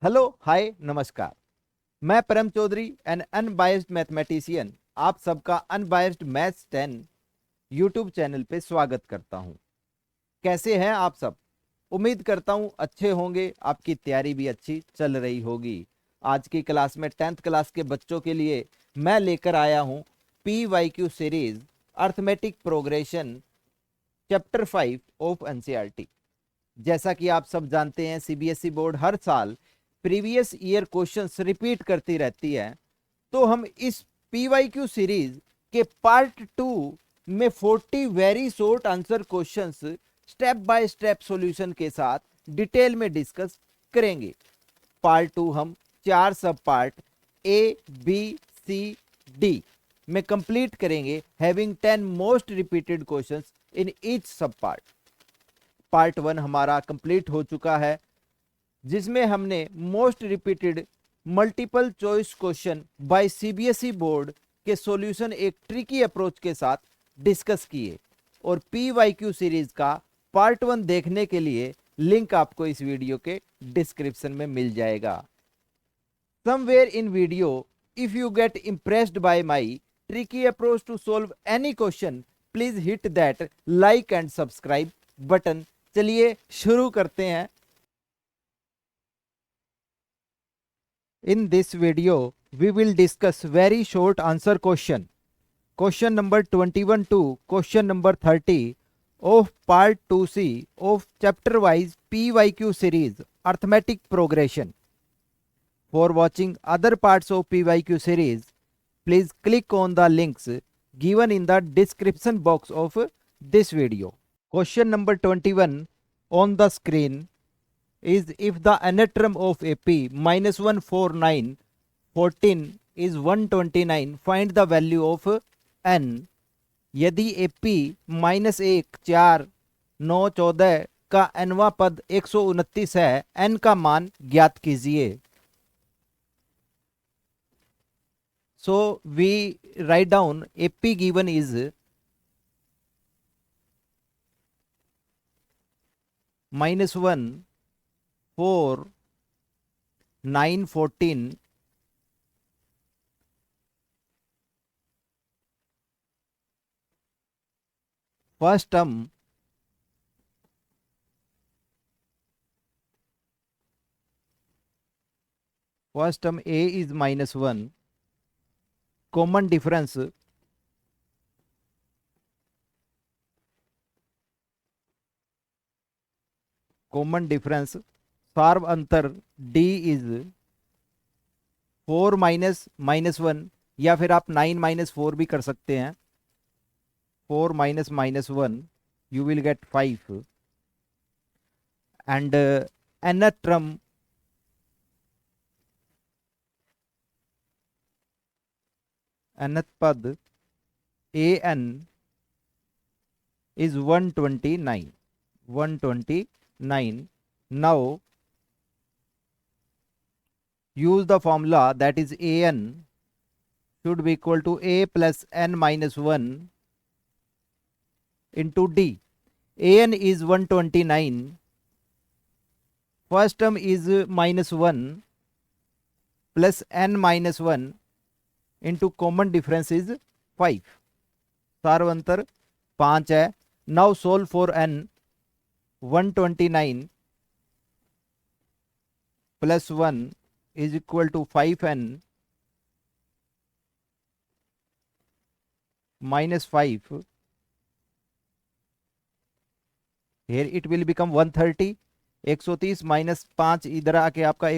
Hello hi नमस्कार। मैं परम चौधरी एन अनबायस्ड मैथमेटिशियन आप सबका अनबायस्ड मैथ्स 10 यूट्यूब चैनल पे स्वागत करता हूं। कैसे हैं आप सब? उम्मीद करता हूं अच्छे होंगे, आपकी तैयारी भी अच्छी चल रही होगी। आज की क्लास में 10th क्लास के बच्चों के लिए मैं लेकर आया हूं PYQ series arithmetic progression chapter 5 of NCERT. जैसा कि आप सब जानते हैं सीबीएसई बोर्ड हर साल प्रीवियस ईयर क्वेश्चंस रिपीट करती रहती है। तो हम इस पीवाईक्यू सीरीज के पार्ट 2 में 40 very short answer questions step by step solution के साथ डिटेल में डिस्कस करेंगे। पार्ट 2 हम 4 sub part A B C D में कंप्लीट करेंगे, having 10 most repeated questions in each sub part. Part 1 हमारा कंप्लीट हो चुका है, जिसमें हमने most repeated multiple choice question by CBSE board के सॉल्यूशन एक ट्रिकी अप्रोच के साथ डिस्कस किए। और पीवाईक्यू सीरीज का पार्ट 1 देखने के लिए लिंक आपको इस वीडियो के डिस्क्रिप्शन में मिल जाएगा। Somewhere in video, if you get impressed by my tricky approach to solve any question, please hit that like and subscribe button. चलिए शुरू करते हैं। In this video, we will discuss very short answer question. Question number 21 to question number 30 of part 2C of chapter wise PYQ series arithmetic progression. For watching other parts of PYQ series, please click on the links given in the description box of this video. Question number 21 on the screen is, if the nth term of AP minus 149 14 is 129, find the value of n. यदि AP minus 1 4 9 14 का nवां पद 129 है, n का मान ज्ञात कीजिए। So we write down AP given is minus 1 4 9 14 first term A is minus 1, common difference सार्व अंतर D is 4 minus minus 1, या फिर आप 9 माइनस 4 भी कर सकते हैं। 4 minus minus 1 you will get 5, and nth term nth पद an is 129। now use the formula, that is an should be equal to a plus n minus 1 into d. An is 129, first term is minus 1 plus n minus 1 into common difference is 5, सार्वंतर 5 है। Now solve for n। 129 plus 1 is equal to 5n minus 5, here it will become 130। 130 minus 5 इधर आके आपका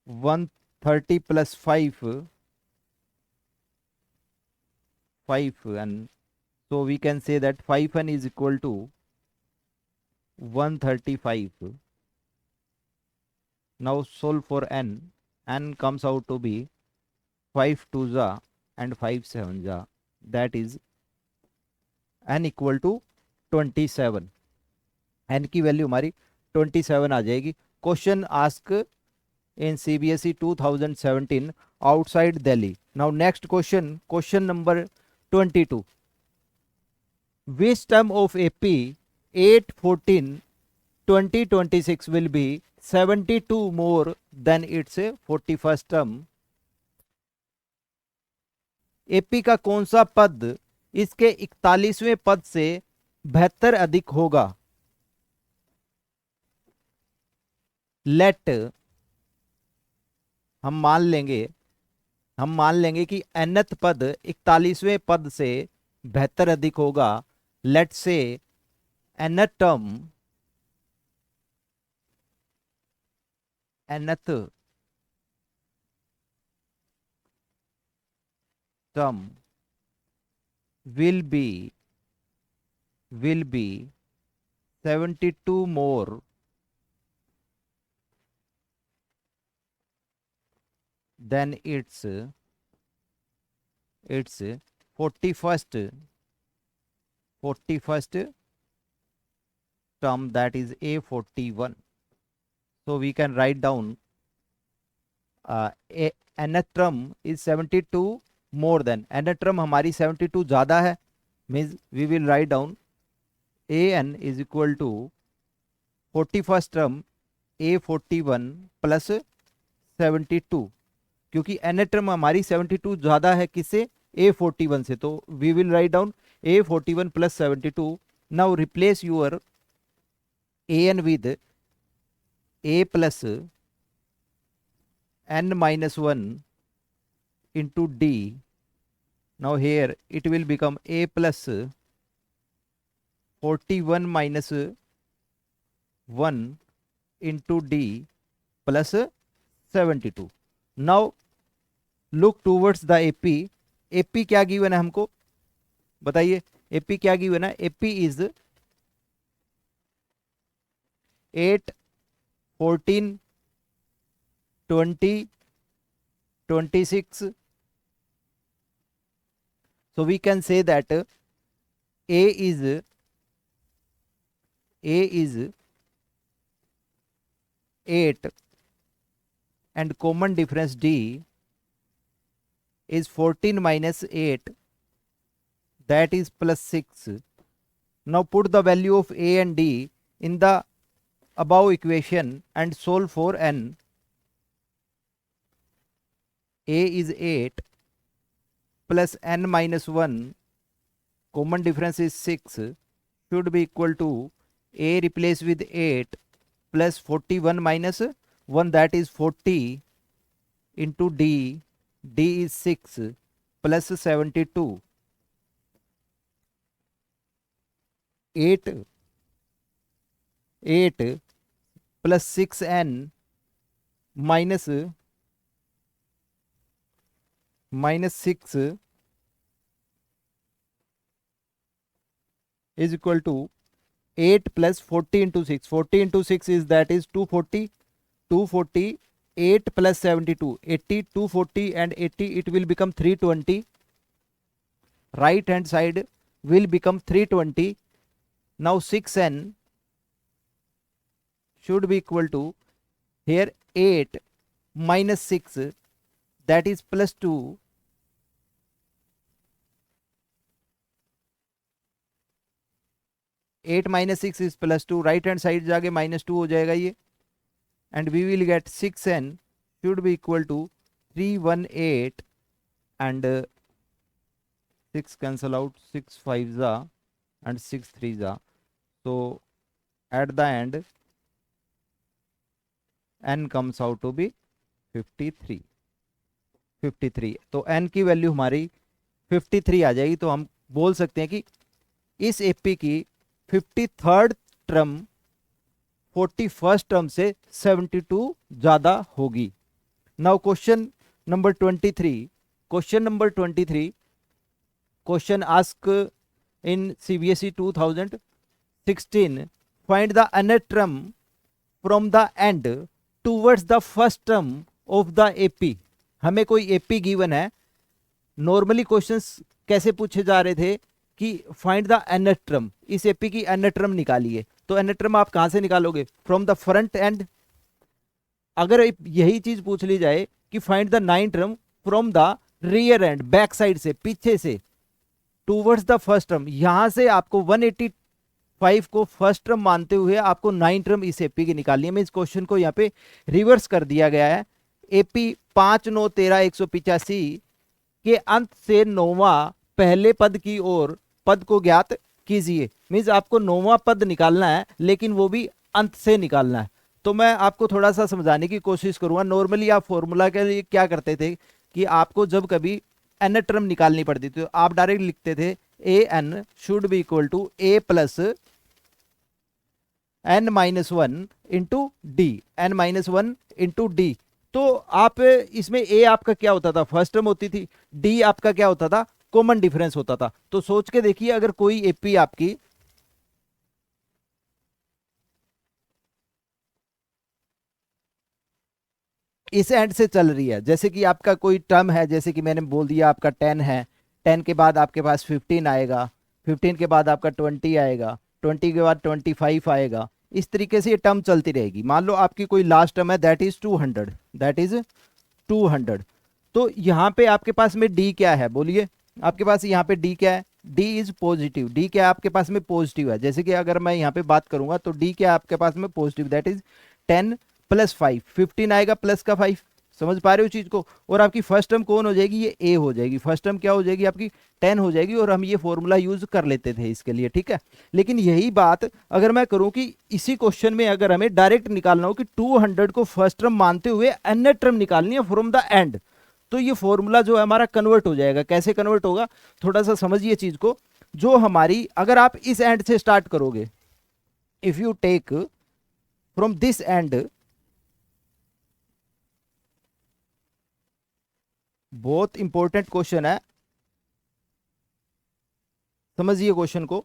130 plus 5 and so we can say that 5n is equal to 135। now solve for n comes out to be 5 2 जा and 5 7 जा, that is n equal to 27। n की value हमारी 27 आ जाएगी। Question ask in CBSE 2017 outside Delhi। now next question number 22, which term of AP 8 14 2026 will be 72 more than its 41st term. AP का कौन सा पद इसके 41वें पद से 72 अधिक होगा? लेट हम मान लेंगे कि nth पद 41वें पद से 72 अधिक होगा. लेट से nth term will be 72 more than its 41st term, that is A41. So we can write down nth term is 72 more than. nth term हमारी 72 ज़्यादा है, means we will write down an is equal to 41st term A41 plus 72, क्योंकि nth term हमारी 72 ज़्यादा है किससे? A41 से. तो we will write down A41 plus 72. Now replace your an with a plus n minus 1 into d. Now here it will become a plus 41 minus 1 into d plus 72. Now look towards the AP. AP क्या given है हमको बताइए? AP क्या given है? AP is 8, 14, 20, 26. So we can say that A is 8 and common difference D is 14 minus 8, that is plus 6. Now put the value of A and D in the above equation and solve for n. A is 8 plus n minus 1, common difference is 6, should be equal to A replace with 8 plus 41 minus 1, that is 40 into D. D is 6 plus 72. 8 plus 6n minus 6 is equal to 8 plus 40 into 6. 40 into 6 is, that is 240. 240, 8 plus 72, 80, 240 and 80, it will become 320. Right hand side will become 320. Now 6n should be equal to, here 8 minus 6, that is plus 2. 8 minus 6 is plus 2. right hand side जाके minus 2 हो जाएगा ये, and we will get 6n should be equal to 318 and 6 cancel out, 6 5s are and 6 3s are. So at the end n comes out to be 53. तो n की value हमारी 53 आ जाएगी. तो हम बोल सकते हैं कि इस एपी की 53rd टर्म 41st टर्म से 72 ज्यादा होगी. Now question number 23. Question ask in CBSE 2016, find the nth term from the end towards the first term of the AP. हमें कोई एपी गिवन है. नॉर्मली क्वेश्चंस कैसे पूछे जा रहे थे कि फाइंड द nth टर्म, इस एपी की nth टर्म निकालिए. तो nth टर्म आप कहां से निकालोगे? From the front end. अगर यही चीज पूछ ली जाए कि find the 9th term from the rear and, back side से, पीछे से, टूवर्ड्स द फर्स्ट टर्म, यहां से आपको 5 को फर्स्ट टर्म मानते हुए आपको 9 टर्म इस एपी की निकालनी है। मैं इस क्वेश्चन को यहाँ पे रिवर्स कर दिया गया है। एपी 5 9 13 185 के अंत से नौवां पहले पद की ओर पद को ज्ञात कीजिए। मीन्स आपको नौवां पद निकालना है, लेकिन वो भी अंत से निकालना है। तो मैं आपको थोड़ा सा समझाने की कोशिश करूंगा। नॉर्मली आप फॉर्मूला के लिए क्या करते थे कि आपको जब कभी एन टर्म निकालनी पड़ती थी तो आप डायरेक्ट लिखते थे a n should be equal to a plus n minus one into d, n minus one into d. तो आप इसमें ए आपका क्या होता था, फर्स्ट टर्म होती थी, डी आपका क्या होता था, कॉमन डिफरेंस होता था। तो सोच के देखिए, अगर कोई एपी आपकी इस एंड से चल रही है, जैसे कि आपका कोई टर्म है, जैसे कि मैंने बोल दिया आपका 10 है, 10 के बाद आपके पास 15 आएगा, 15 के बाद आपका 20 आएगा, 20 के बाद 25 आएगा। इस तरीके से ये टर्म चलती रहेगी। मान लो आपकी कोई लास्ट टर्म है दैट इज 200, दैट इज 200। तो यहाँ पे आपके पास में डी क्या है, बोलिए आपके पास यहाँ पे डी क्या है, डी इज पॉजिटिव। डी क्या है आपके पास में, पॉजिटिव है। जैसे कि अगर मैं यहाँ पे बात करूंगा तो डी क्या है आपके पास में, पॉजिटिव, दैट इज 10 प्लस 5, 15 आएगा प्लस का 5। समझ पा रहे हो चीज को। और आपकी फर्स्ट टर्म कौन हो जाएगी, ये ए हो जाएगी। फर्स्ट टर्म क्या हो जाएगी आपकी, 10 हो जाएगी। और हम ये फॉर्मूला यूज कर लेते थे इसके लिए, ठीक है। लेकिन यही बात अगर मैं करूं कि इसी क्वेश्चन में अगर हमें डायरेक्ट निकालना हो कि 200 को फर्स्ट टर्म मानते हुए एन टर्म निकालनी है फ्रॉम द एंड, तो ये फॉर्मूला जो है हमारा कन्वर्ट हो जाएगा। कैसे कन्वर्ट होगा, थोड़ा सा समझिए चीज को। जो हमारी, अगर आप इस एंड से स्टार्ट करोगे, if you take from this end, बहुत इंपॉर्टेंट क्वेश्चन है, समझिए क्वेश्चन को।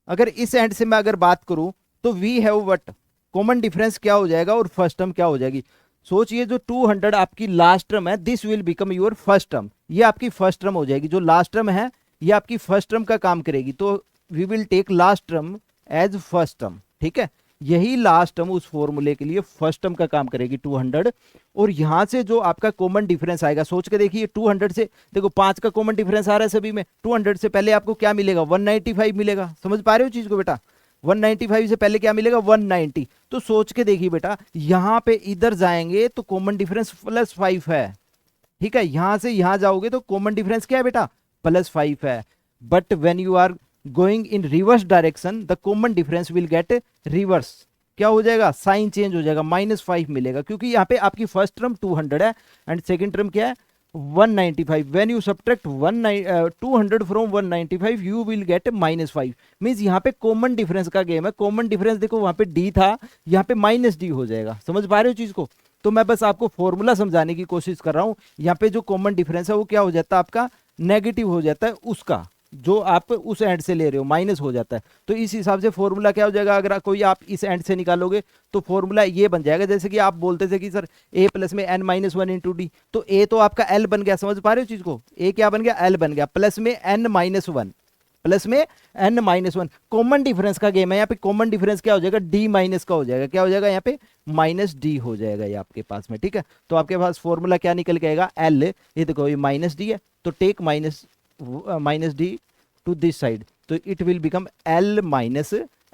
अगर इस एंड से मैं अगर बात करूं तो we have what, common difference क्या हो जाएगा और फर्स्ट टर्म क्या हो जाएगी। सोचिए, जो 200 आपकी लास्ट टर्म है, this will become your first term. ये आपकी फर्स्ट टर्म हो जाएगी। जो लास्ट टर्म है ये आपकी फर्स्ट टर्म का काम करेगी। तो we will take last term as first term, ठीक है। यही लास्ट टर्म उस फॉर्मूले के लिए फर्स्ट टर्म का काम करेगी 200। और यहां से जो आपका कॉमन डिफरेंस आएगा, सोच के देखिए, 200 से देखो 5 का कॉमन डिफरेंस आ रहा है सभी में। 200 से पहले आपको क्या मिलेगा, 195 मिलेगा। समझ पा रहे हो चीज को बेटा, 195 से पहले क्या मिलेगा, 190। तो सोच के देखिए बेटा, यहां पे इधर जाएंगे तो कॉमन डिफरेंस +5 है, ठीक है। यहां से यहां जाओगे तो कॉमन डिफरेंस क्या है बेटा, +5 है। But when you are going in reverse direction, the common difference will get reverse. क्या हो जाएगा, साइन चेंज हो जाएगा, -5 मिलेगा। क्योंकि यहाँ पे आपकी फर्स्ट टर्म 200 है एंड सेकंड टर्म क्या है, 195। When you subtract 200 from 195 you will get -5। Means यहाँ पे कॉमन डिफरेंस का गेम है। कॉमन डिफरेंस देखो, वहां पे डी था, यहाँ पे -d हो जाएगा। समझ पा रहे हो चीज को। तो मैं बस आपको फॉर्मूला समझाने की कोशिश कर रहा हूं। यहाँ पे जो कॉमन डिफरेंस है वो क्या हो जाता है आपका, नेगेटिव हो जाता है, उसका जो आप उस एंड से ले रहे हो माइनस हो जाता है। तो इस हिसाब से फॉर्मूला क्या हो जाएगा, अगर कोई आप इस एंड से निकालोगे तो फॉर्मूला ये बन जाएगा। जैसे कि आप बोलते थे कि सर a प्लस में n-1 इंटू डी, तो a तो आपका l बन गया। समझ पा रहे हो चीज को, a क्या बन गया, l बन गया, प्लस में n-1, प्लस में n-1। कॉमन डिफरेंस का गेम है। यहाँ पे कॉमन डिफरेंस क्या हो जाएगा, d माइनस का हो जाएगा। क्या हो जाएगा यहाँ पे, -d हो जाएगा ये आपके पास में, ठीक है। तो आपके पास फॉर्मूला क्या निकल के आएगा, l, ये देखो ये -d है, तो take -d to this side, तो it will become l minus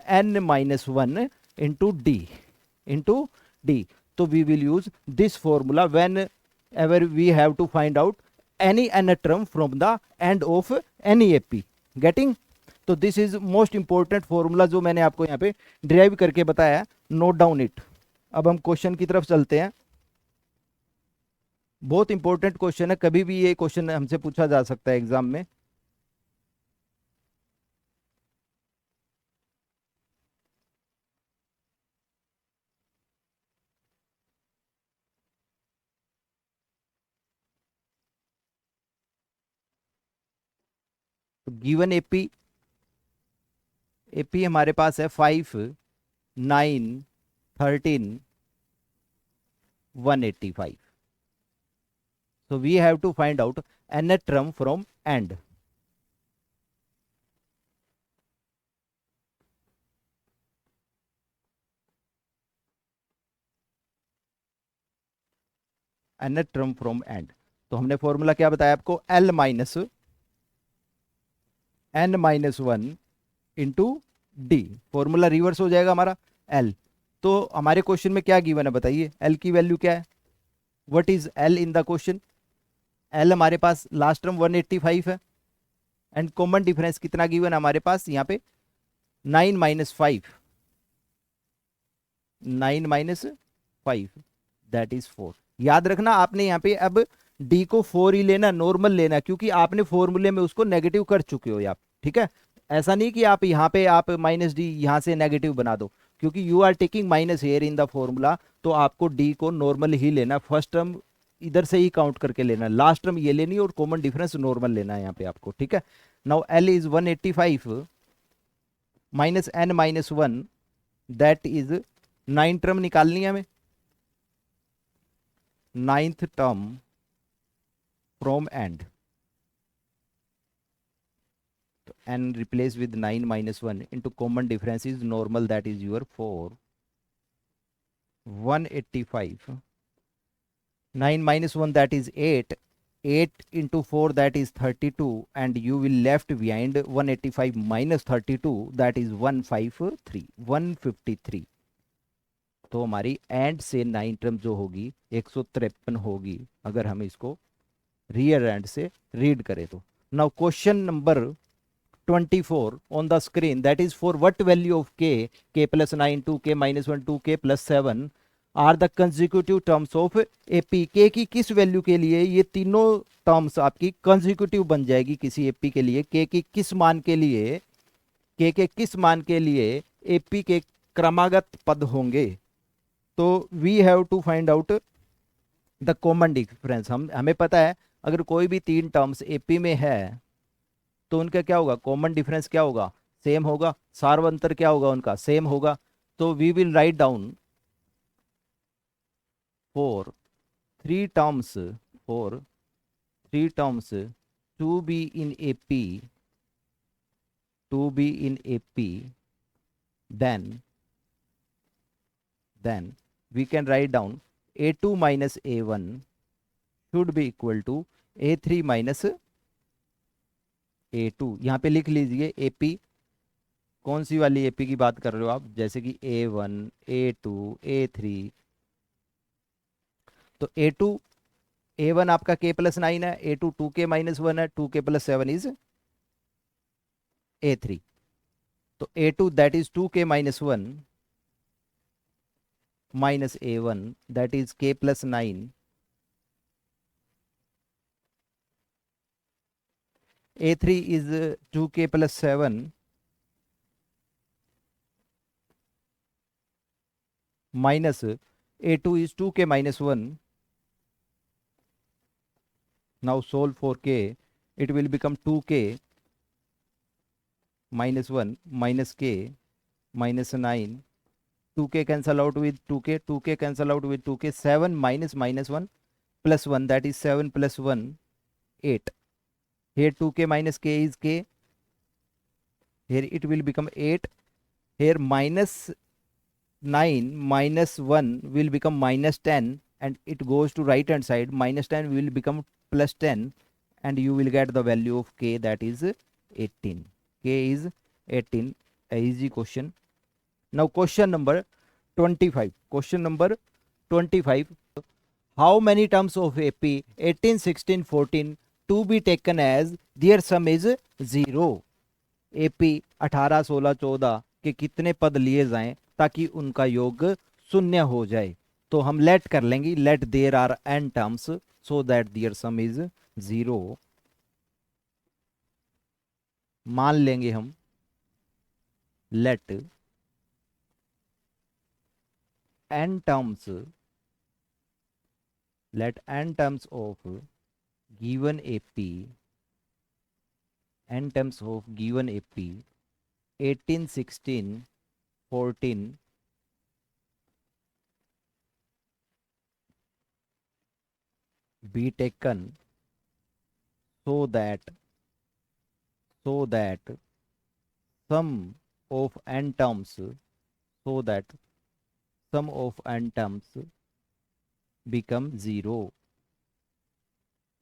n-1 into d। तो we will use this formula whenever we have to find out any n term from the end of any AP, getting। तो this is most important formula जो मैंने आपको यहाँ पे derive करके बताया, note down it. अब हम क्वेश्चन की तरफ चलते हैं। बहुत इंपॉर्टेंट क्वेश्चन है, कभी भी ये क्वेश्चन हमसे पूछा जा सकता है एग्जाम में। तो गिवन एपी हमारे पास है 5 9 13 185। so we have to find out nth term from end। nth term from end। तो हमने फॉर्मूला क्या बताया आपको, l minus n-1 into D, formula reverse हो जाएगा हमारा एल। तो हमारे क्वेश्चन में क्या गिवन है बताइए, एल की वैल्यू क्या है, what is L in the question. L हमारे पास लास्ट टर्म 185 है, एंड कॉमन डिफरेंस कितना गिवन है हमारे पास यहाँ पे, 9 - 5, 9 - 5 दैट इज 4। याद रखना आपने यहाँ पे अब डी को 4 ही लेना, नॉर्मल लेना, क्योंकि आपने फॉर्मूले में उसको नेगेटिव कर चुके हो आप, ठीक है। ऐसा नहीं कि आप यहाँ पे आप -d यहाँ से नेगेटिव बना दो, क्योंकि you are taking minus here in the formula, तो आपको डी को नॉर्मल ही लेना, फर्स्ट टर्म इधर से ही काउंट करके लेना, लास्ट टर्म ये लेनी और कॉमन डिफरेंस नॉर्मल लेना है यहाँ पे आपको, ठीक है। Now L is 185 minus n - 1 that is 9 term निकालनी है हमें, 9th टर्म फ्रॉम एंड, तो n replace with 9 - 1 into common difference is normal, that is your 4, 185, 9 - 1 that is 8, 8 into 4 that is 32, and you will left behind 185 minus 32 that is 153, 153। तो हमारी and से 9 term जो होगी 153 होगी, अगर हम इसको रियर एंड से रीड करें तो। Now question number 24 on the screen, that is for what value of k plus 9, 2k minus 1, 2k plus 7 are the consecutive terms of AP। k की किस वैल्यू के लिए ये तीनों टर्म्स आपकी कंजिक्यूटिव बन जाएगी किसी AP के लिए, k की किस मान के लिए, k के किस मान के लिए AP के क्रमागत पद होंगे। तो we have to find out the common difference. हमें पता है अगर कोई भी तीन टर्म्स AP में है तो उनका क्या होगा, कॉमन डिफरेंस क्या होगा, सेम होगा, सार्वंतर क्या होगा उनका, सेम होगा। तो we will write down for three terms, for three terms to be in AP, to be in AP, then we can write down A2 minus A1 should be equal to A3 minus A2। यहाँ पे लिख लीजिए AP, कौन सी वाली AP की बात कर रहे हो आप, जैसे कि A1, A2, A3। तो A1 आपका k प्लस 9 है, A2 2k - 1 है, 2k प्लस 7 इज A3। तो A2 that is 2k - 1 minus A1 that is k plus 9, A3 is 2k plus 7 minus A2 is 2k minus 1। Now solve for k, it will become 2k minus 1 minus k minus 9, 2k cancel out with 2k, 2k cancel out with 2k, 7 minus minus 1 plus 1 that is 7 plus 1 8। Here 2k minus k is k, here it will become 8, here minus 9 minus 1 will become minus 10, and it goes to right hand side, minus 10 will become plus 10, and you will get the value of k that is 18, k is 18, a easy question। Now question number 25, question number 25, how many terms of AP 18, 16, 14 to be taken as their sum is 0। AP 18, 16, 14 के कितने पद लिए जाएं ताकि उनका योग शून्य हो जाए। तो हम लेट कर लेंगे, let there are n terms so that their sum is 0। मान लेंगे हम let n terms, let n terms of given AP, n terms of given AP 18, 16, 14 be taken so that sum of n terms, so that sum of n terms become 0,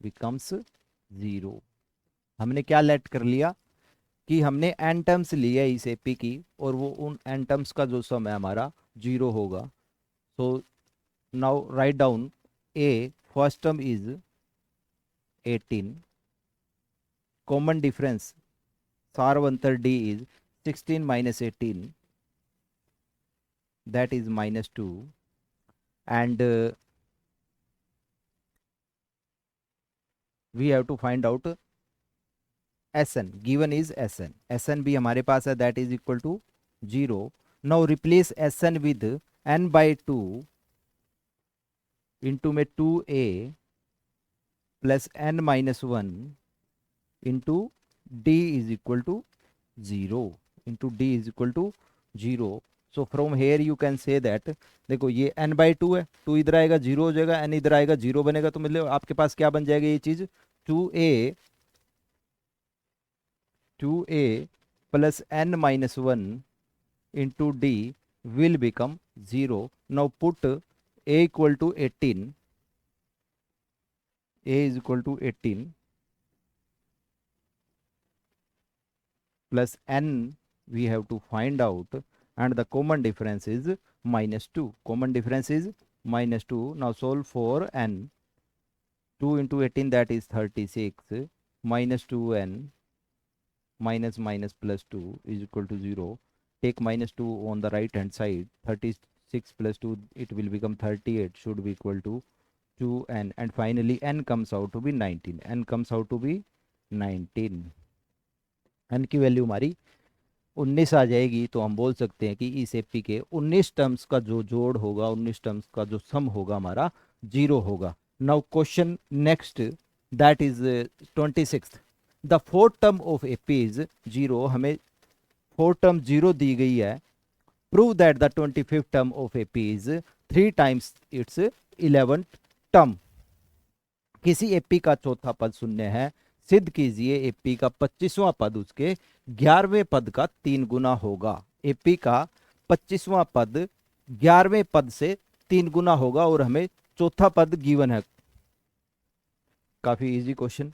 becomes 0। हमने क्या late कर लिया, कि हमने N terms लिए है इस AP की और वो उन एन टर्म्स का जो सम है हमारा 0 होगा। So now write down a first term is 18, common difference सारवंतर d is 16 minus 18, that is -2, and we have to find out Sn, given is Sn भी हमारे पास है, that is equal to 0. Now replace Sn with n by 2 into में 2a plus n minus 1 into d is equal to 0, into d is equal to 0. So from here you can say that, देखो ये n by 2 है, 2 इधर आएगा 0 हो जाएगा, n इधर आएगा 0 बनेगा, तो मतलब आपके पास क्या बन जाएगा ये चीज 2a plus n minus 1 into d will become 0. Now put a equal to 18, a is equal to 18 plus n we have to find out, and the common difference is -2. Common difference is -2. Now solve for n. 2 into 18, that is 36, minus 2n minus minus plus 2 is equal to 0. Take -2 on the right hand side. 36 plus 2, it will become 38, should be equal to 2n, and finally n comes out to be 19. n comes out to be 19. n की value हमारी 19 आ जाएगी, तो हम बोल सकते हैं कि इस एपी के 19 टर्म्स का जो जोड़ होगा, 19 टर्म्स का जो सम होगा हमारा 0 होगा। Now question next, that is 26th, the fourth term of AP is 0। हमें फोर्थ टर्म 0 दी गई है। Prove that the 25th term of AP is 3 times it's 11th term. किसी एपी का चौथा पद शून्य है, सिद्ध कीजिए एपी का 25वां पद उसके 11वें पद का 3 गुना होगा। एपी का 25वां पद 11वें पद से 3 गुना होगा, और हमें चौथा पद गिवन है। काफी इजी क्वेश्चन,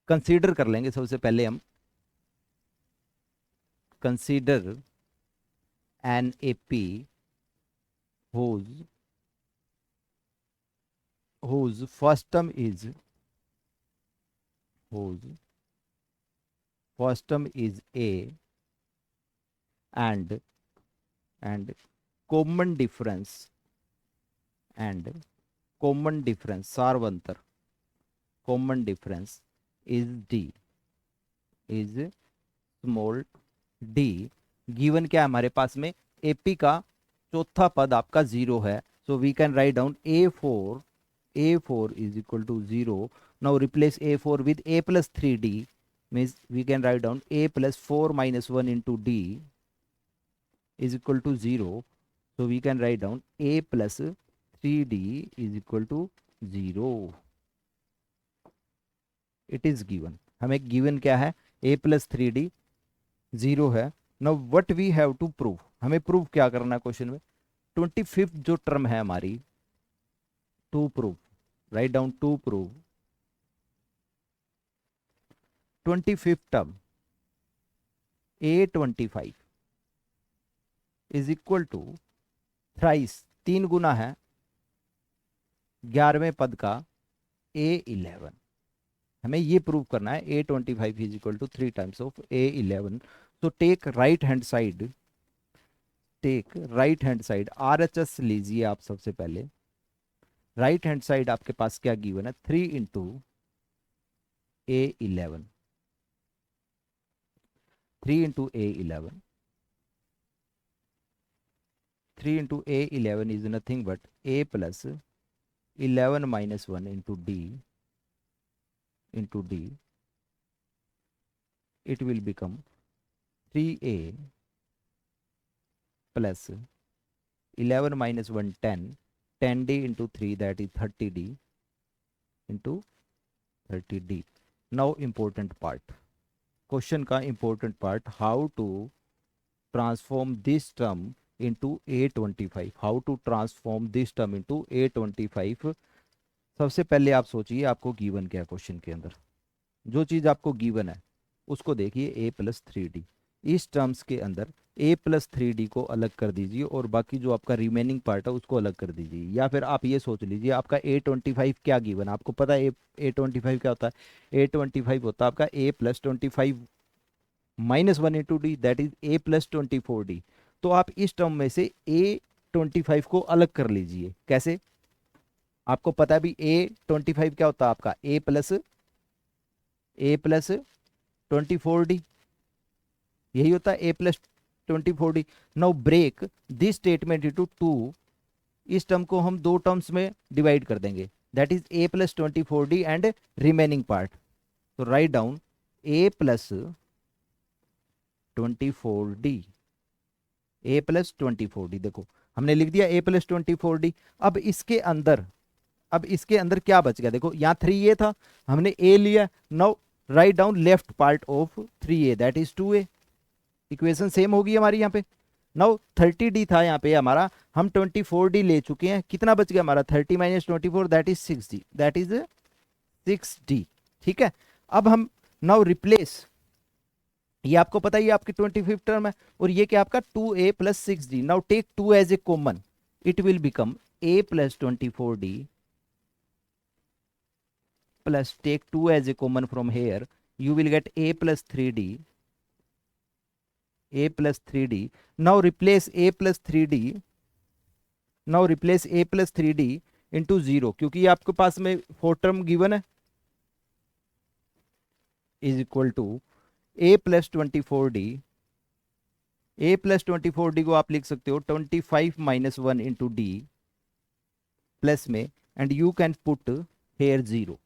कंसीडर कर लेंगे सबसे पहले हम। Consider an AP whose first term is a and common difference सारवंतर common difference is small d। Given क्या है हमारे पास में, एपी का चौथा पद आपका 0 है, so we can write down a4 is equal to 0. Now replace a4 with a plus 3d, means we can write down a plus 4 minus 1 into d is equal to 0. So we can write down a plus 3d is equal to 0. It is given, हमें given क्या है, a plus 3d 0 है। Now what we have to prove, हमें prove क्या करना है question में, 25th जो टर्म है हमारी, to prove, write down to prove 25th term a25 is equal to thrice 3 गुना है 11वें पद का a11। हमें ये प्रूव करना है a25 is equal to 3 times of a11। so take right hand side RHS लीजिए आप सबसे पहले। राइट हैंड साइड आपके पास क्या गिवन है, 3 into a11, 3 into a11 is nothing but a plus 11 minus 1 into d, it will become 3a plus 11 minus 1 10d into 3, that is 30d into 30d. Now important part, question का important part, how to transform this term into a25, how to transform this term into a25। सबसे पहले आप सोचिए आपको given क्या question के अंदर, जो चीज़ आपको गिवन है उसको देखिए a+3d। इस टर्म्स के अंदर a+3d को अलग कर दीजिए और बाकी जो आपका रिमेनिंग पार्ट है उसको अलग कर दीजिए। या फिर आप ये सोच लीजिए आपका a25 क्या गिवन है, आपको पता है a25 क्या होता है। a25 होता है आपका a+25 -1 × d, that is a+24d। तो आप इस टर्म में से a25 को अलग कर लीजिए। कैसे? आपको पता है भी a25 क्या होता है आपका a+24d, यही होता है a+24d। Now break this statement into two, इस टर्म को हम दो टर्म्स में डिवाइड कर देंगे, that is a+24d and remaining part. तो राइट डाउन a+24d, a+24d, देखो हमने लिख दिया a+24d। अब इसके अंदर क्या बच गया, देखो यहाँ 3a था, हमने a लिया। Now write down left part of 3a, that is 2a। Equation same होगी हमारी यहाँ पे। नाउ 30d था यहाँ पे हमारा, हम 24d ले चुके हैं, कितना बच गया हमारा 30 - 24, that is 6d, that is 6d। ठीक है, अब हम नाउ रिप्लेस, ये आपको पता है ये आपकी 25th टर्म है और ये क्या आपका 2a+6d। Now take 2 as a common, it will become a+24d plus take 2 as a common from here, you will get a+3d, a+3d। now replace a+3d, now replace a+3d into 0, क्योंकि ये आपके पास में 4 टर्म गिवन है, is equal to a+24d। a+24d को आप लिख सकते हो 25 - 1 × d प्लस में, and you can put here 0।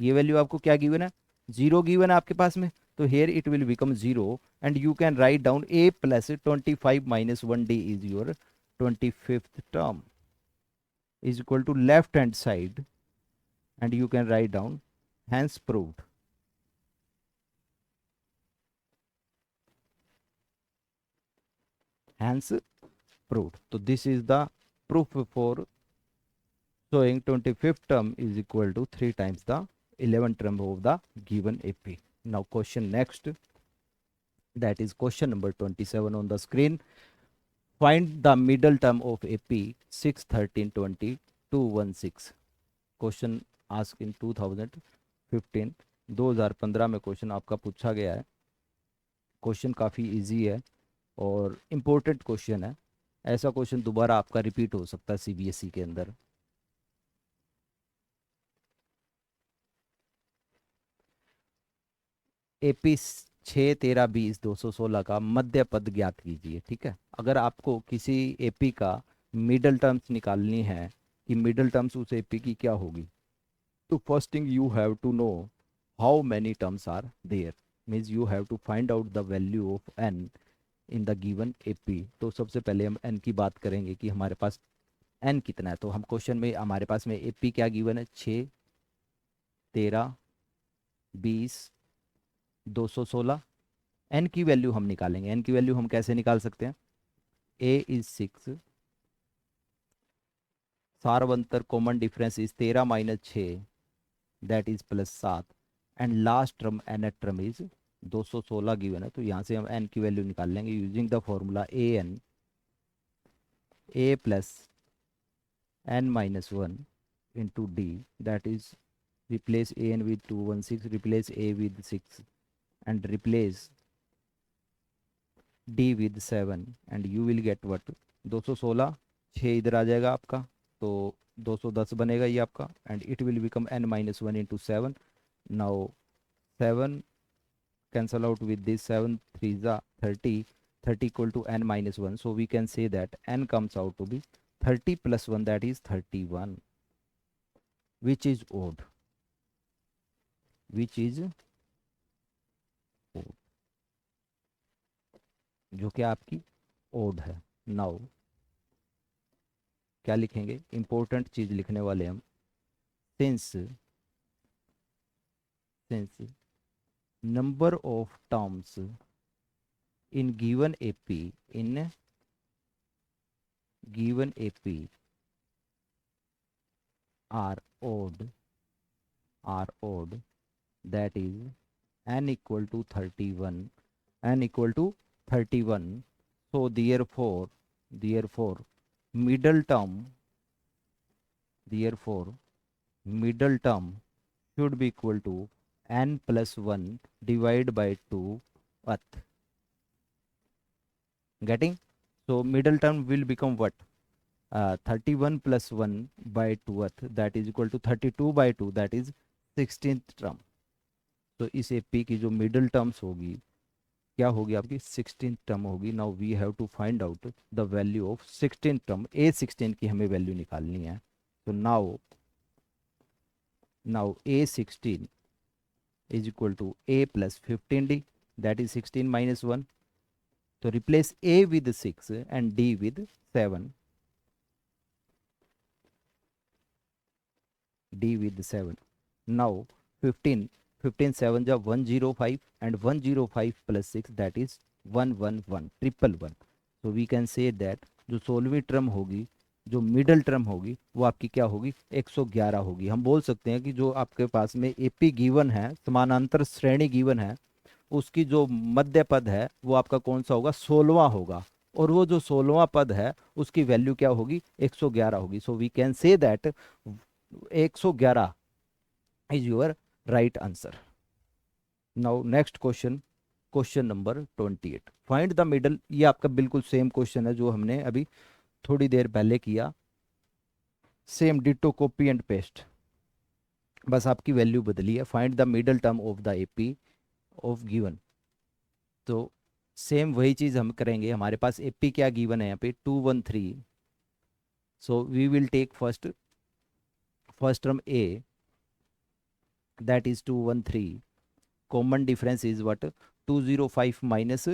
ये वैल्यू आपको क्या गिवन है, 0 गिवन है आपके पास में, तो here it will become 0 and you can write down a+25 - 1d is your 25th term, is equal to left hand side, and you can write down hence proved। hence proved। तो this is the proof for showing 25th term is equal to 3 times the 11th term of the given AP। now question next, that is question number 27 on the screen। find the middle term of AP 6 13 20 216। Question ask in 2015, 2015 में question आपका पूछा गया है। Question काफ़ी easy है और important question है। ऐसा क्वेश्चन दोबारा आपका रिपीट हो सकता है सीबीएसई के अंदर। एपी 6 13 20 216 का मध्य पद ज्ञात कीजिए। ठीक है, अगर आपको किसी एपी का मिडल टर्म्स निकालनी है कि मिडल टर्म्स उस एपी की क्या होगी, तो first thing you have to know how many terms are there, means you have to find out the value of n in the given AP. तो सबसे पहले हम एन की बात करेंगे कि हमारे पास एन कितना है। तो हम क्वेश्चन में हमारे पास में एपी क्या गिवन है, 6 13 20 216। एन की वैल्यू हम निकालेंगे। एन की वैल्यू हम कैसे निकाल सकते हैं, ए इज 6, सार्वंतर common difference is 13 - 6, that is +7, and last term n term is 216 given है। तो यहाँ से हम एन की वैल्यू निकाल लेंगे using the formula A plus n-1 into d, that is replace an with 216, replace a with 6 and replace d with 7 and you will get what, 216, 6 इधर आ जाएगा आपका, तो 210 बनेगा ये आपका, and it will become n-1 into 7। Now 7 cancel out with this, 7 3s are 30, 30 equal to n-1, so we can say that n comes out to be 30 plus 1, that is 31, which is odd, which is odd, जो कि आपकी odd है। Now क्या लिखेंगे, important चीज लिखने वाले हम, since number of terms in given AP, in given AP are odd, that is n equal to 31, n equal to 31. So therefore middle term, therefore middle term should be equal to n plus 1 divided by 2 th. Getting? So middle term will become what? 31 plus 1 by 2th, that is equal to 32 by 2, that is 16th term. तो इस AP की जो middle terms होगी क्या होगी आपकी 16th term होगी. Now we have to find out the value of 16th term. A16 की हमें वैल्यू निकालनी है. तो now A16 is equal to A plus 15D, that is 16 minus 1. So replace A with 6 and D with 7. D with 7. Now 15 7 ja 105 and 105 plus 6, that is 111 111. So we can say that जो 16वीं term होगी, जो middle term होगी, वो आपकी क्या होगी 111 होगी. हम बोल सकते हैं कि जो आपके पास में एपी गिवन है, समानांतर श्रेणी गिवन है, उसकी जो मध्य पद है वो आपका कौन सा होगा 16वां होगा. और वो जो 16वां पद है उसकी वैल्यू क्या होगी 111 होगी. So we can say that 111 is your right answer. Now next question, question number 28. Find the middle. ये आपका बिल्कुल सेम क्वेश्चन है जो हमने अभी थोड़ी देर पहले किया. Same ditto copy and paste, बस आपकी वैल्यू बदली है. Find the middle term of the AP of given. तो सेम वही चीज़ हम करेंगे. हमारे पास एपी क्या गिवन है यहाँ पे 213. So we will take first term a, that is 213. Common difference is what? 205 minus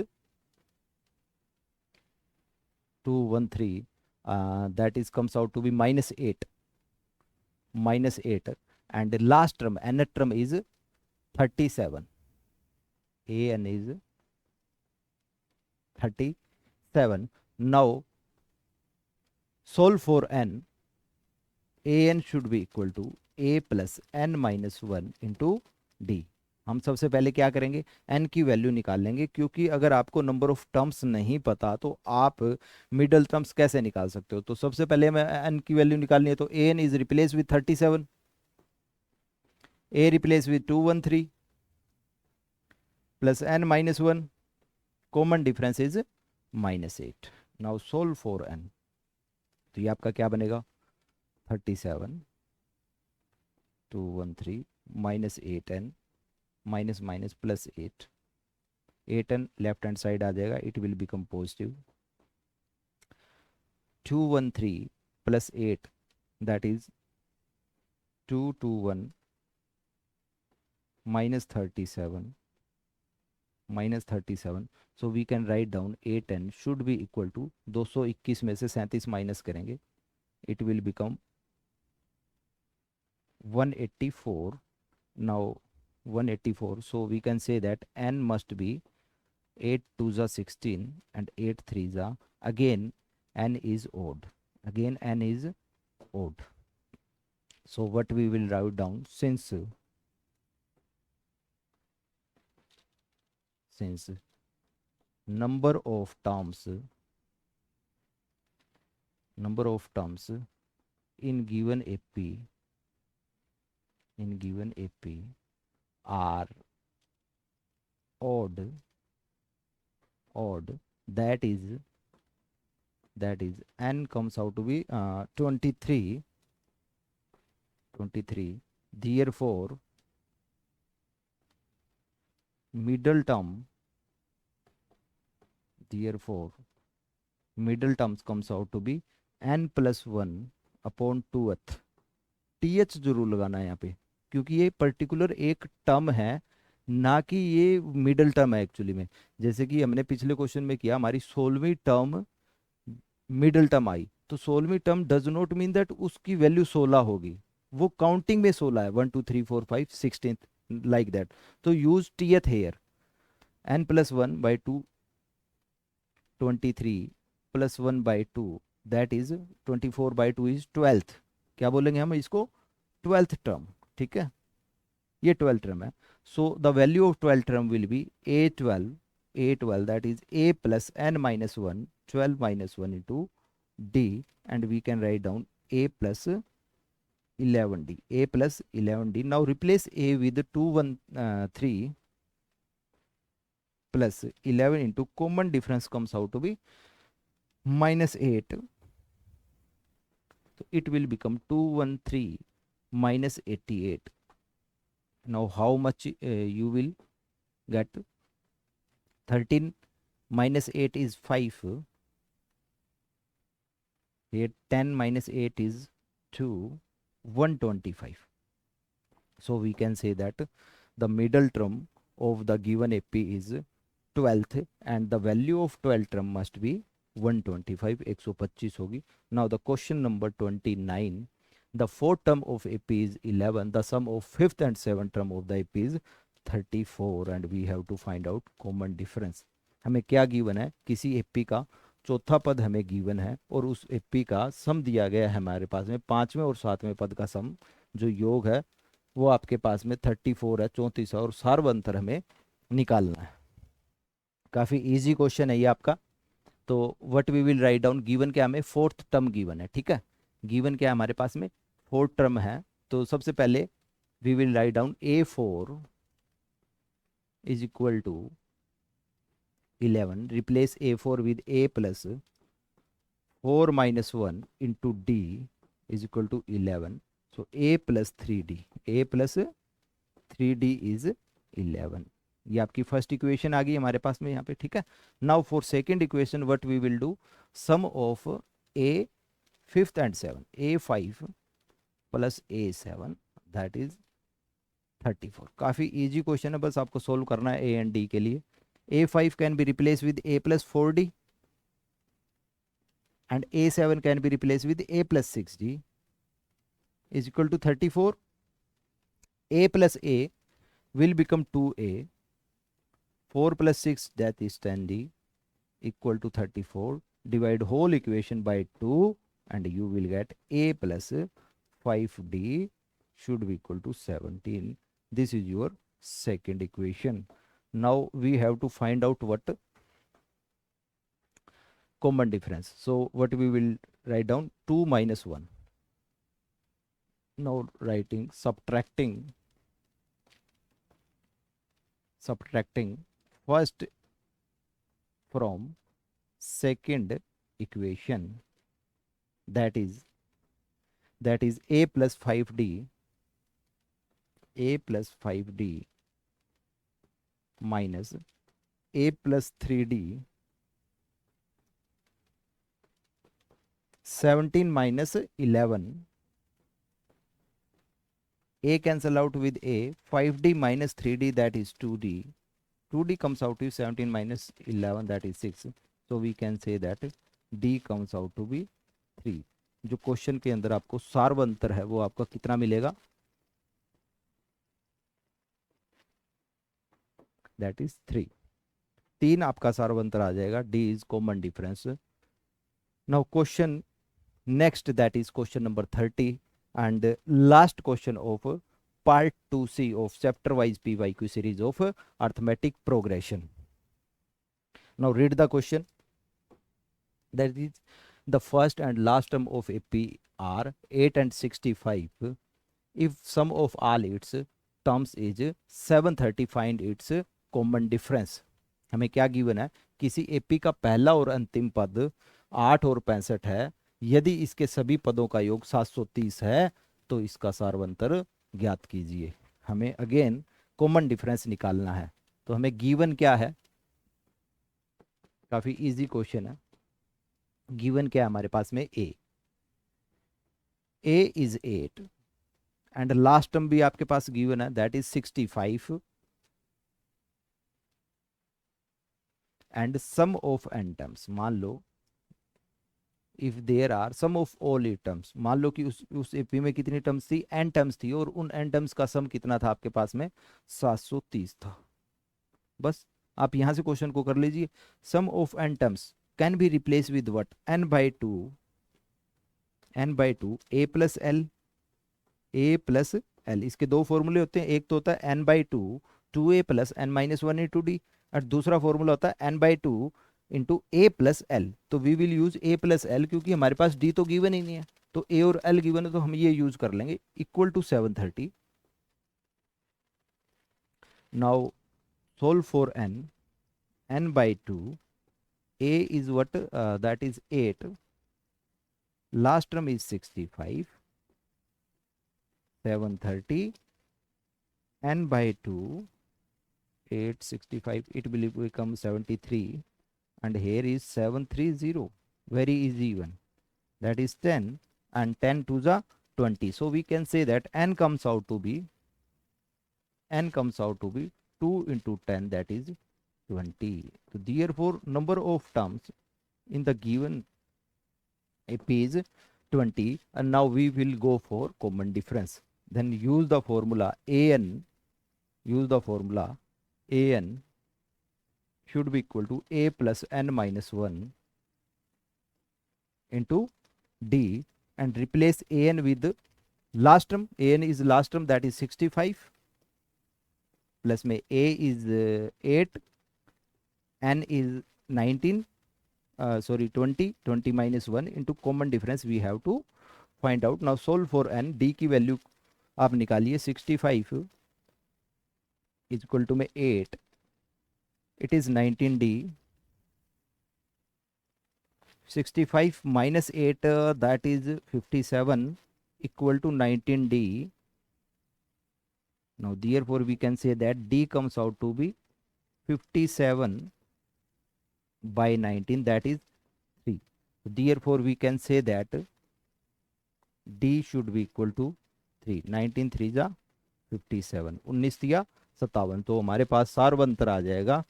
213, that is comes out to be minus 8, and the last term nth term is 37. An is 37. Now solve for n. An should be equal to a plus n minus 1 into d. हम सबसे पहले क्या करेंगे n की value निकाल लेंगे, क्योंकि अगर आपको नंबर ऑफ टर्म्स नहीं पता तो आप मिडल टर्म्स कैसे निकाल सकते हो. तो सबसे पहले हमें n की वैल्यू निकालनी है. तो a n is replace with 37, a replace with 213 plus n minus 1. Common difference is -8. Now solve for n. तो ये आपका क्या बनेगा 37 213 minus 8n minus minus plus 8n left hand side आ जाएगा. It will become positive. 213 plus 8, that is 221 minus 37. So we can write down 8n should be equal to 221 में से 37 minus करेंगे. It will become 184. Now 184, so we can say that n must be 8 2s are 16 and 8 3s are, again n is odd, so what we will write down, since number of terms in given AP are odd, that is n comes out to be 23. Therefore middle terms comes out to be n plus 1 upon 2th. th जरूर लगाना है यहाँ पे, क्योंकि ये particular एक term है, ना कि ये मिडल टर्म है एक्चुअली में. जैसे कि हमने पिछले क्वेश्चन में किया, हमारी 16वीं टर्म मिडल टर्म आई, तो 16वीं term does not mean that उसकी वैल्यू 16 होगी. वो काउंटिंग में 16 है, 1 2 3 4 5 16 लाइक दैट. तो use tth here. n plus 1 by 2 23 plus 1 by 2, that is 24 by 2 is 12th. क्या बोलेंगे हम इसको 12th टर्म. ठीक है. ये 12 टर्म है. So the value of 12 term will be A12 that is A plus n minus 1, 12 minus 1 into D, and we can write down A plus 11D, A plus 11D. Now replace A with 213 plus 11 into common difference comes out to be minus 8. So it will become 213 minus 88. Now how much you will get? 13 minus 8 is 5. Here 10 minus 8 is 2, 125. So we can say that the middle term of the given AP is 12th and the value of 12th term must be 125, 125 होगी. Now the question number 29, the fourth term of AP is 11, the sum of fifth and seventh term of the AP is 34 and we have to find out common difference. हमें क्या given है? किसी AP का चौथा पद हमें given है और उस AP का सम दिया गया है हमारे पास में. पांचवें और सातवें पद का सम जो योग है वो आपके पास में 34 है, 34 है और सार्वंतर हमें निकालना है. काफ़ी इजी क्वेश्चन है ये आपका. तो what we will write down, given क्या हमें फोर्थ टर्म गिवन है. ठीक है, गिवन क्या है हमारे पास में? फोर्थ टर्म है. तो सबसे पहले we will write down A4 is equal to 11. Replace A4 with A plus 4 minus 1 into D is equal to 11. So A plus 3D, A plus 3D is 11. ये आपकी फर्स्ट इक्वेशन आ गई हमारे पास में यहाँ पे. ठीक है, now for second equation what we will do, sum of A fifth and seven, A5 plus A7 that is 34. काफ़ी इजी क्वेश्चन है, बस आपको सोल्व करना है A एंड D के लिए. A5 can be replace with A plus 4D and A7 can be replaced with A plus 6D is equal to 34. A plus A will become 2A. 4 plus 6 that is 10D equal to 34. Divide whole equation by 2 and you will get A plus 5D should be equal to 17. This is your second equation. Now we have to find out what common difference. So what we will write down, 2 minus 1. Now writing subtracting first from second equation, that is A plus 5D minus A plus 3D 17 minus 11. A cancel out with A. 5D minus 3D that is 2D. 2D comes out to 17 minus 11 that is 6. So we can say that D comes out to be 3. जो question के अंदर आपको सार्वंतर है वो आपका कितना मिलेगा? That is 3. 3 आपका सार्वंतर आ जाएगा. D is common difference. Now question next, that is question number 30 and last question of part 2C of chapter wise PYQ series of arithmetic progression. Now read the question. That is the first and last term of AP are 8 and 65. If sum of all its terms is 730, find its common difference. हमें क्या given है? किसी AP का पहला और अंतिम पद 8 और 65 है. यदि इसके सभी पदों का योग 730 है तो इसका सार्वंतर ज्ञात कीजिए. हमें अगेन कॉमन डिफरेंस निकालना है. तो हमें गिवन क्या है? काफी इजी क्वेश्चन है. गिवन क्या है हमारे पास में? A is 8 and last term भी आपके पास गिवन है, that is 65 and sum of n terms. मान लो if there are sum of all a terms, मान लो कि उस एपी में कितनी टर्म्स थी? n टर्म्स थी और उन n टर्म्स का सम कितना था आपके पास में? 730 था. बस आप यहां से क्वेश्चन को कर लीजिए. Sum of n terms can be replace with what? n by 2 a plus l l, इसके दो फॉर्मूले होते हैं, एक तो होता है n/2 2a plus n minus one into d, और दूसरा फॉर्मूला होता है n/2 into a plus l. तो we will use a plus l क्योंकि हमारे पास डी तो गिवन ही नहीं है, तो ए और एल गिवन है तो हम ये यूज कर लेंगे, equal to 730। Now solve for n/2, a is what, that is 8, last term is 65, 730, n/2 8 65, it will become 73, and here is 730, very easy one, that is 10, and 10 to the 20, so we can say that n comes out to be 2 into 10, that is 20. So therefore number of terms in the given page 20, and now we will go for common difference. Then use the formula an should be equal to a plus n minus 1 into d, and replace an with last term. An is last term, that is 65, plus में a is 8, n is 19, 20 minus 1 into common difference we have to find out. Now solve for n, d की value आप निकालिए, 65 is equal to में 8, it is 19d, 65 minus 8 that is 57 equal to 19d. Now therefore we can say that d comes out to be 57 by 19, that is 3. Therefore we can say that d should be equal to 3. 19 3 जा 57, 19 या 57, तो हमारे पास सार्वंतर आ जाएगा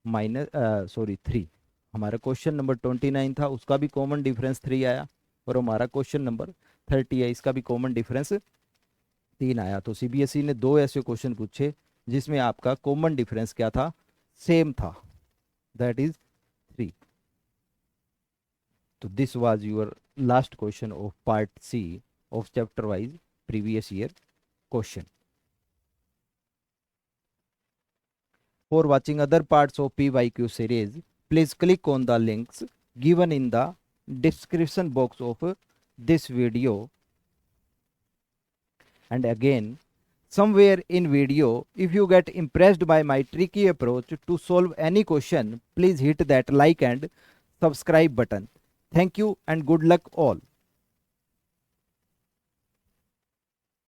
-3। हमारा question number 29 था, उसका भी common difference 3 आया, और हमारा क्वेश्चन नंबर 30 है, इसका भी कॉमन डिफरेंस 3 आया। तो सीबीएसई ने 2 ऐसे क्वेश्चन पूछे जिसमें आपका कॉमन डिफरेंस क्या था, सेम था, दैट इज 3। तो this was your last question of part C of chapter wise previous year question. For watching other parts of PYQ series, please click on the links given in the description box of this video. And again, somewhere in video, if you get impressed by my tricky approach to solve any question, please hit that like and subscribe button. Thank you and good luck all.